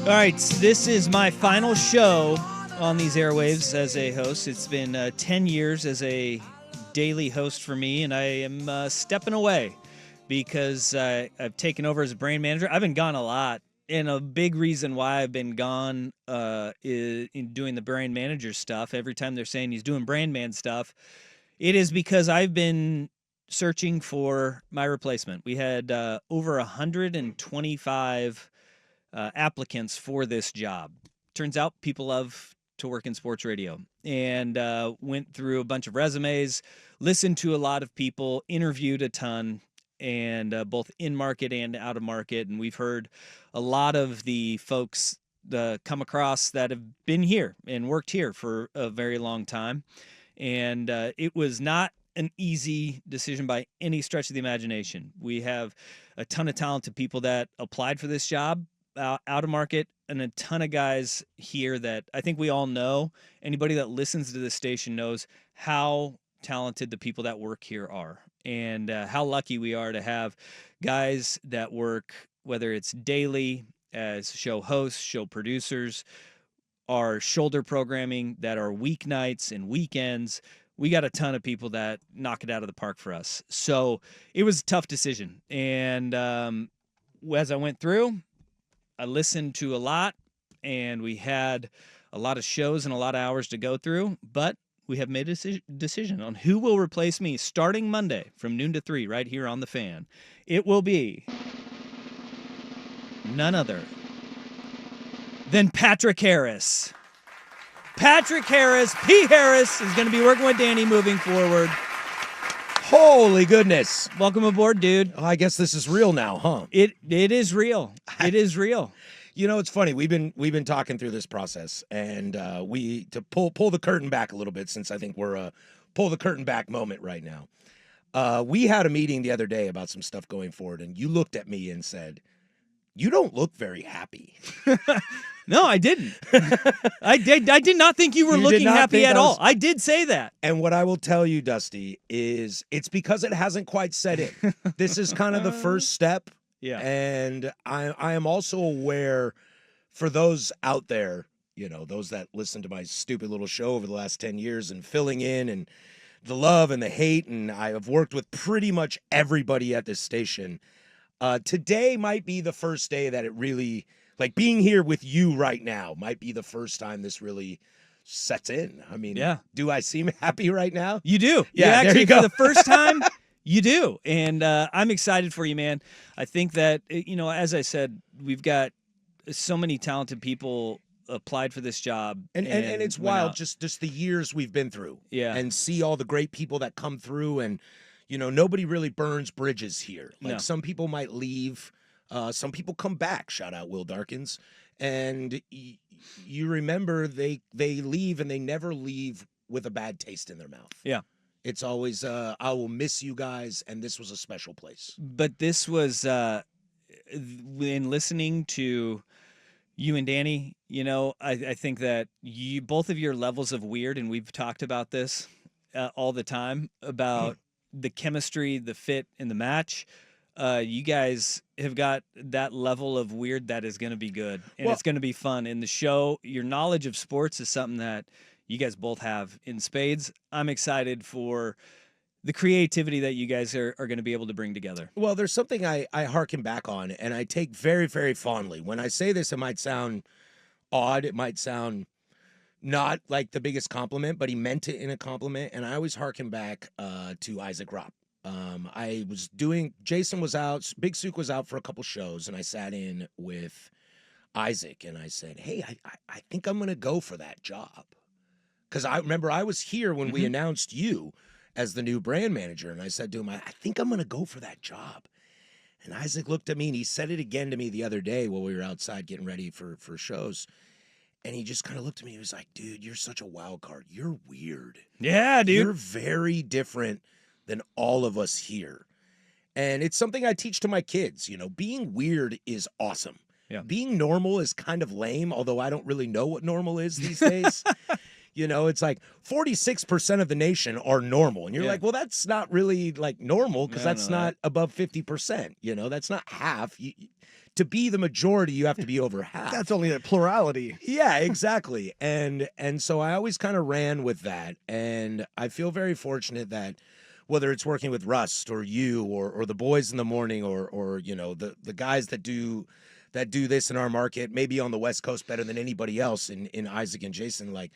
All right, this is my final show on these airwaves as a host. It's been 10 years as a daily host for me, and I am stepping away because I've taken over as a brand manager. I've been gone a lot, and a big reason why I've been gone is in doing the brand manager stuff. Every time they're saying he's doing brand man stuff, it is because I've been searching for my replacement. We had over 125 applicants for this job. Turns out people love to work in sports radio, and went through a bunch of resumes, listened to a lot of people, interviewed a ton, and both in market and out of market. And we've heard a lot of the folks come across that have been here and worked here for a very long time. And it was not an easy decision by any stretch of the imagination. We have a ton of talented people that applied for this job out of market, and a ton of guys here that I think we all know. Anybody that listens to this station knows how talented the people that work here are, and how lucky we are to have guys that work, whether it's daily as show hosts, show producers, our shoulder programming, that are weeknights and weekends. We got a ton of people that knock it out of the park for us. So it was a tough decision. And as I went through, I listened to a lot, and we had a lot of shows and a lot of hours to go through, but we have made a decision on who will replace me starting Monday from noon to 3 right here on The Fan. It will be none other than Patrick Harris. Patrick Harris, P. Harris, is going to be working with Danny moving forward. Holy goodness. Welcome aboard, dude. Oh, I guess this is real now, huh? It is real. It is real. You know, it's funny. We've been talking through this process, and to pull the curtain back a little bit, since I think we're a pull the curtain back moment right now. We had a meeting the other day about some stuff going forward, and you looked at me and said, "You don't look very happy." No, I didn't. I did not think you were looking happy at all. I did say that. And what I will tell you, Dusty, is it's because it hasn't quite set in. This is kind of the first step. Yeah. And I am also aware, for those out there, you know, those that listen to my stupid little show over the last 10 years and filling in, and the love and the hate, and I have worked with pretty much everybody at this station. Today might be the first day that it really, like being here with you right now, might be the first time this really sets in. I mean, yeah. Do I seem happy right now? You do. Yeah, actually, there you go. For the first time, you do. And I'm excited for you, man. I think that, you know, as I said, we've got so many talented people applied for this job. And it's wild, just the years we've been through. Yeah. And see all the great people that come through, and you know, nobody really burns bridges here. Like, no. Some people might leave, some people come back. Shout out Will Darkins. And you remember they leave, and they never leave with a bad taste in their mouth. Yeah. It's always, I will miss you guys, and this was a special place. But this was, in listening to you and Danny, you know, I think that both of your levels of weird, and we've talked about this all the time, about the chemistry, the fit, and the match. You guys have got that level of weird that is going to be good, and it's going to be fun. And the show, your knowledge of sports is something that you guys both have in spades. I'm excited for the creativity that you guys are going to be able to bring together. Well, there's something I harken back on, and I take very, very fondly. When I say this, it might sound odd. It might sound not like the biggest compliment, but he meant it in a compliment. And I always harken back to Isaac Ropp. I was Jason was out, Big Sook was out for a couple shows, and I sat in with Isaac, and I said, "Hey, I think I'm going to go for that job." Because I remember I was here when we announced you as the new brand manager, and I said to him, I think I'm going to go for that job. And Isaac looked at me, and he said it again to me the other day while we were outside getting ready for shows. And he just kind of looked at me. He was like, "Dude, you're such a wild card. You're weird. Yeah, dude. You're very different than all of us here." And it's something I teach to my kids. You know, being weird is awesome. Yeah. Being normal is kind of lame, although I don't really know what normal is these days. You know, it's like 46% of the nation are normal. And you're like, well, that's not really like normal, because that's not above 50%. You know, that's not half. to be the majority, you have to be over half. That's only a plurality. Yeah, exactly. And so I always kind of ran with that. And I feel very fortunate that whether it's working with Rust or you or the boys in the morning or you know, the guys that do this in our market, maybe on the West Coast better than anybody else in Isaac and Jason, like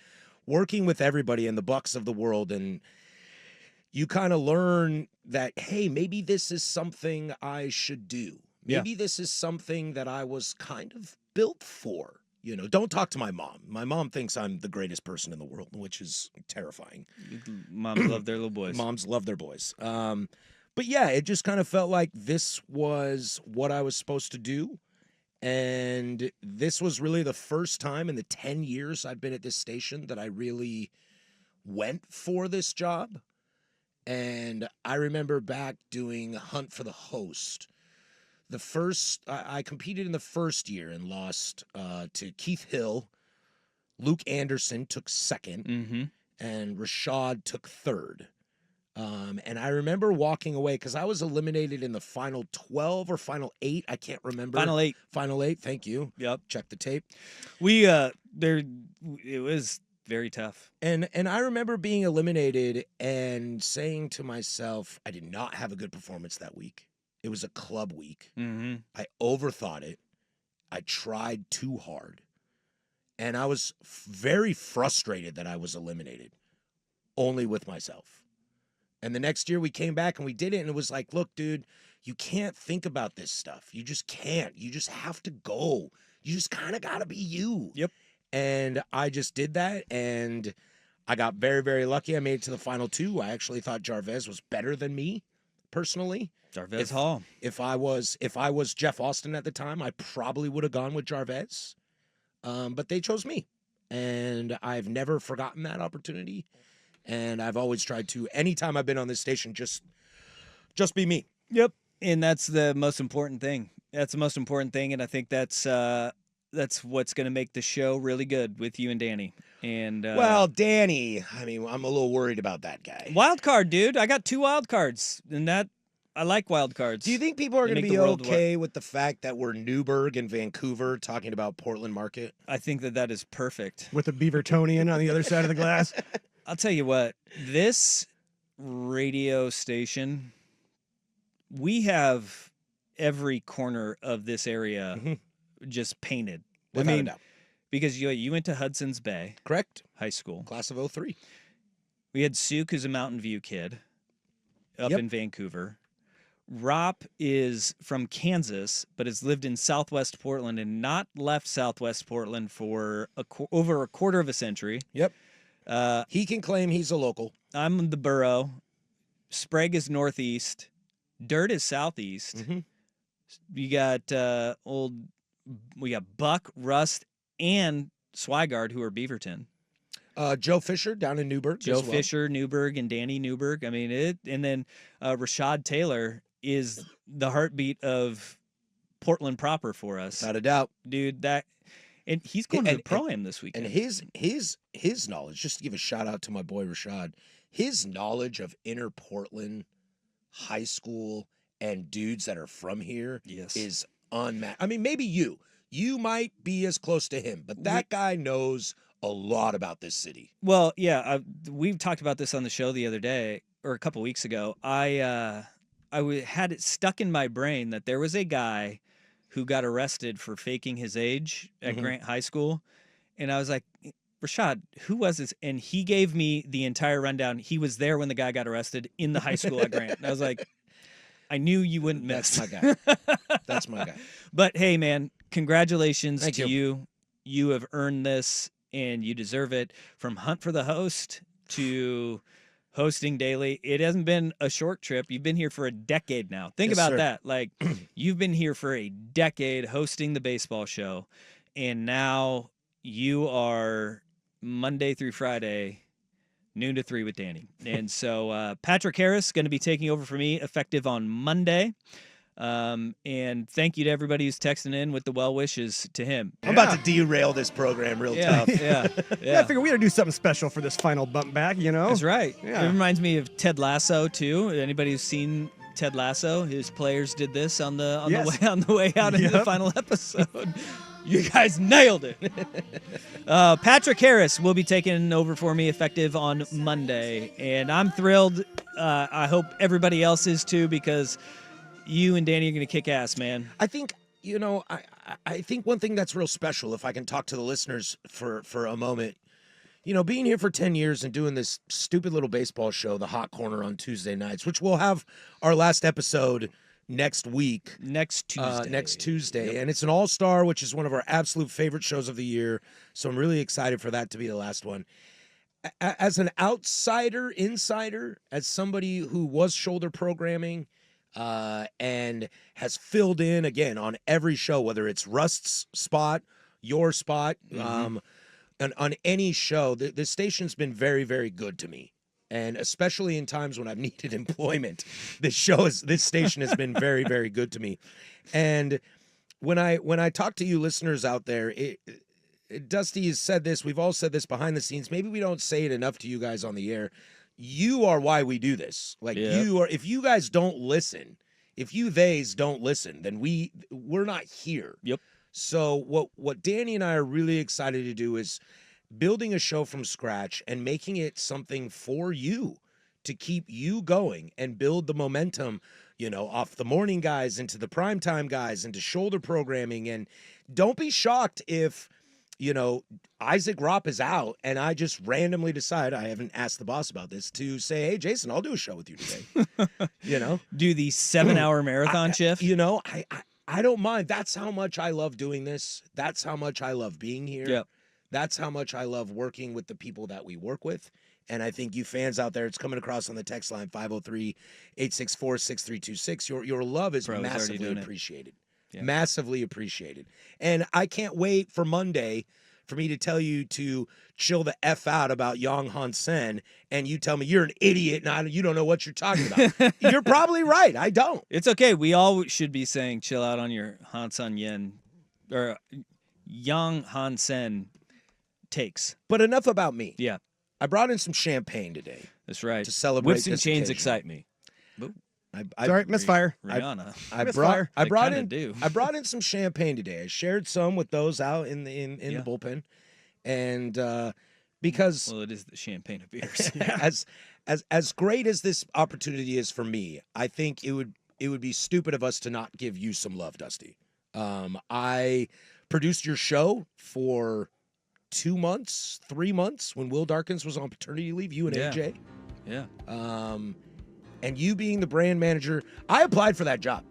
working with everybody and the Bucks of the world, and you kind of learn that, hey, maybe this is something I should do. Maybe this is something that I was kind of built for. You know, don't talk to my mom. My mom thinks I'm the greatest person in the world, which is terrifying. Moms love their little boys. Moms love their boys. But yeah, it just kind of felt like this was what I was supposed to do. And this was really the first time in the 10 years I've been at this station that I really went for this job. And I remember back doing Hunt for the Host. I competed in the first year and lost to Keith Hill. Luke Anderson took second, and Rashad took third. And I remember walking away because I was eliminated in the final 12 or final 8. I can't remember. Final 8. Final 8. Thank you. Yep. Check the tape. It was very tough. And I remember being eliminated and saying to myself, I did not have a good performance that week. It was a club week. I overthought it. I tried too hard. And I was very frustrated that I was eliminated, only with myself. And the next year we came back and we did it, and it was like, look, dude, you can't think about this stuff. You just can't. You just have to go. You just kind of got to be you. Yep. And I just did that, and I got very, very lucky. I made it to the final 2. I actually thought Jarvez was better than me, personally. Jarvez Hall. If I was Jeff Austin at the time, I probably would have gone with Jarvez. But they chose me, and I've never forgotten that opportunity. And I've always tried to, anytime I've been on this station, just be me. Yep. And that's the most important thing. That's the most important thing, and I think that's what's going to make the show really good with you and Danny. And well, Danny, I mean, I'm a little worried about that guy. Wild card, dude. I got 2 wild cards, and I like wild cards. Do you think people are going to be okay with the fact that we're Newburgh and Vancouver talking about Portland market? I think that is perfect. With a Beavertonian on the other side of the glass. I'll tell you what, this radio station, we have every corner of this area just painted. Without a doubt. Because you went to Hudson's Bay. Correct. High school. Class of 03. We had Suk, who's a Mountain View kid, up in Vancouver. Rop is from Kansas, but has lived in Southwest Portland and not left Southwest Portland for over a quarter of a century. Yep. He can claim he's a local. I'm the borough. Sprague is northeast. Dirt is southeast. You got we got Buck, Rust, and Swigard, who are Beaverton. Joe Fisher down in Newburgh. Joe Fisher, Newburgh, and Danny Newburgh. I mean, and then Rashad Taylor is the heartbeat of Portland proper for us. Without a doubt. Dude, and he's going to the Pro-Am this weekend. And his knowledge, just to give a shout out to my boy Rashad, his knowledge of inner Portland high school and dudes that are from here is unmatched. I mean, maybe you might be as close to him, but that guy knows a lot about this city. Well, yeah, we've talked about this on the show the other day or a couple weeks ago. I had it stuck in my brain that there was a guy who got arrested for faking his age at Grant High School, and I was like, Rashad, who was this? And he gave me the entire rundown. He was there when the guy got arrested in the high school at Grant. And I was like, I knew you wouldn't miss. That's my guy. That's my guy. But hey, man, congratulations Thank to you. You have earned this, and you deserve it. From Hunt for the Host to hosting daily, it hasn't been a short trip. You've been here for a decade now. Think about that. Like, you've been here for a decade hosting the baseball show, and now you are Monday through Friday, noon to 3 with Danny. And so Patrick Harris going to be taking over for me effective on Monday. And thank you to everybody who's texting in with the well wishes to him. I'm about to derail this program real tough. Yeah. I figured we got to do something special for this final bump back, you know? That's right. Yeah. It reminds me of Ted Lasso, too. Anybody who's seen Ted Lasso. His players did this on the Yes. way out into the Yep. final episode. You guys nailed it. Patrick Harris will be taking over for me effective on Monday, and I'm thrilled. I hope everybody else is too, because you and Danny are going to kick ass, man. I think, I think one thing that's real special, if I can talk to the listeners for a moment, being here for 10 years and doing this stupid little baseball show, The Hot Corner, on Tuesday nights, which we'll have our last episode next week. Next Tuesday. And it's an all-star, which is one of our absolute favorite shows of the year. So I'm really excited for that to be the last one. As an insider, as somebody who was shoulder programming and has filled in, again, on every show, whether it's Rust's spot, your spot, on any show, the station's been very, very good to me. And especially in times when I've needed employment, this station has been very, very good to me. And when I talk to you listeners out there, Dusty has said this, we've all said this behind the scenes. Maybe we don't say it enough to you guys on the air. You are why we do this. Like, you are. If you guys don't listen, if you theys don't listen, then we're not here. Yep. So what Danny and I are really excited to do is building a show from scratch and making it something for you to keep you going and build the momentum, off the morning guys into the primetime guys into shoulder programming. And don't be shocked if, Isaac Ropp is out and I just randomly decide, I haven't asked the boss about this, to say, hey, Jason, I'll do a show with you today. Do the 7-hour marathon shift. I don't mind. That's how much I love doing this. That's how much I love being here. Yep. That's how much I love working with the people that we work with. And I think you fans out there, it's coming across on the text line, 503-864-6326. Your love is massively appreciated. Yeah. Massively appreciated. And I can't wait for Monday for me to tell you to chill the F out about Yang Han Sen, and you tell me you're an idiot and you don't know what you're talking about. You're probably right. I don't. It's okay. We all should be saying chill out on your Han Sun Yen or Yang Han Sen takes. But enough about me. Yeah. I brought in some champagne today. That's right. To celebrate Whips and this chains occasion. excite me. Sorry, misfire. Rihanna. I brought do. in some champagne today. I shared some with those out in the bullpen. And because it is the champagne of beers. as great as this opportunity is for me, I think it would be stupid of us to not give you some love, Dusty. I produced your show for 2 months, 3 months when Will Darkins was on paternity leave, you and AJ. Yeah. And you being the brand manager, I applied for that job.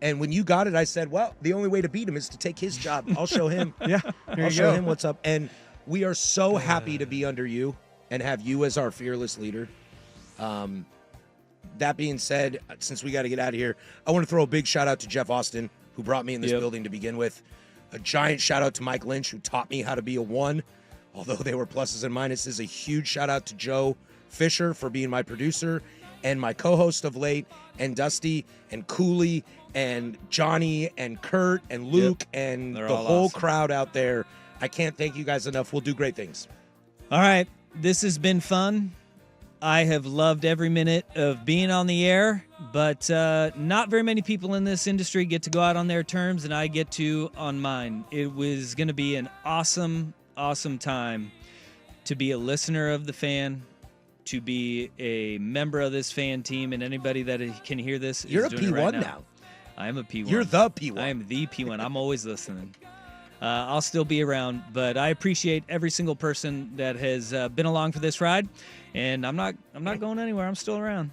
And when you got it, I said, well, the only way to beat him is to take his job. I'll show him. I'll show him what's up. And we are so happy to be under you and have you as our fearless leader. That being said, since we got to get out of here, I want to throw a big shout out to Jeff Austin, who brought me in this building to begin with. A giant shout out to Mike Lynch, who taught me how to be a one, although they were pluses and minuses. A huge shout out to Joe Fisher for being my producer and my co-host of late, and Dusty and Cooley and Johnny and Kurt and Luke and the whole awesome crowd out there. I can't thank you guys enough. We'll do great things. All right. This has been fun. I have loved every minute of being on the air, but not very many people in this industry get to go out on their terms, and I get to on mine. It was going to be an awesome, awesome time to be a listener of the fan, to be a member of this fan team, and anybody that can hear this You're is a doing P1 it right now. I am a P1. You're the P1. I am the P1. I'm always listening. I'll still be around, but I appreciate every single person that has been along for this ride, and I'm not going anywhere. I'm still around.